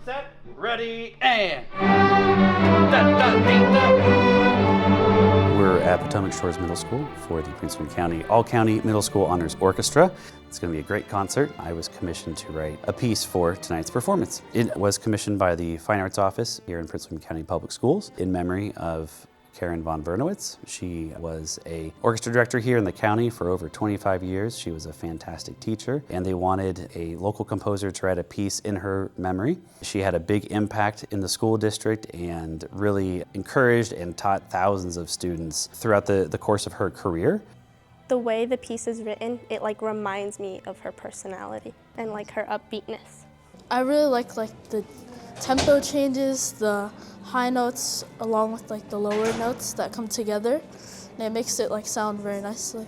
set, ready, and... We're at Potomac Shores Middle School for the Prince William County All-County Middle School Honors Orchestra. It's going to be a great concert. I was commissioned to write a piece for tonight's performance. It was commissioned by the Fine Arts Office here in Prince William County Public Schools in memory of Karen von Bernewitz. She was an orchestra director here in the county for over 25 years. She was a fantastic teacher, and they wanted a local composer to write a piece in her memory. She had a big impact in the school district and really encouraged and taught thousands of students throughout the course of her career. The way the piece is written, it reminds me of her personality and her upbeatness. I really like the tempo changes, the high notes along with the lower notes that come together, and it makes it sound very nicely.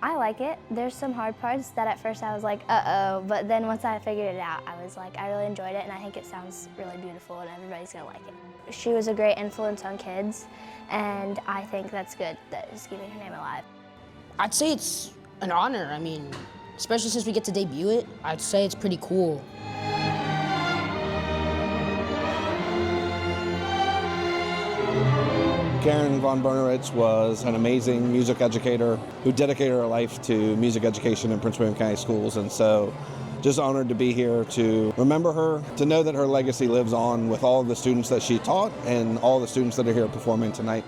I like it. There's some hard parts that at first I was like, uh-oh, but then once I figured it out, I was like, I really enjoyed it, and I think it sounds really beautiful and everybody's gonna like it. She was a great influence on kids, and I think that's good that it's keeping her name alive. I'd say it's an honor. I mean, especially since we get to debut it, I'd say it's pretty cool. Karen von Bernewitz was an amazing music educator who dedicated her life to music education in Prince William County schools, and so just honored to be here to remember her, to know that her legacy lives on with all of the students that she taught and all the students that are here performing tonight.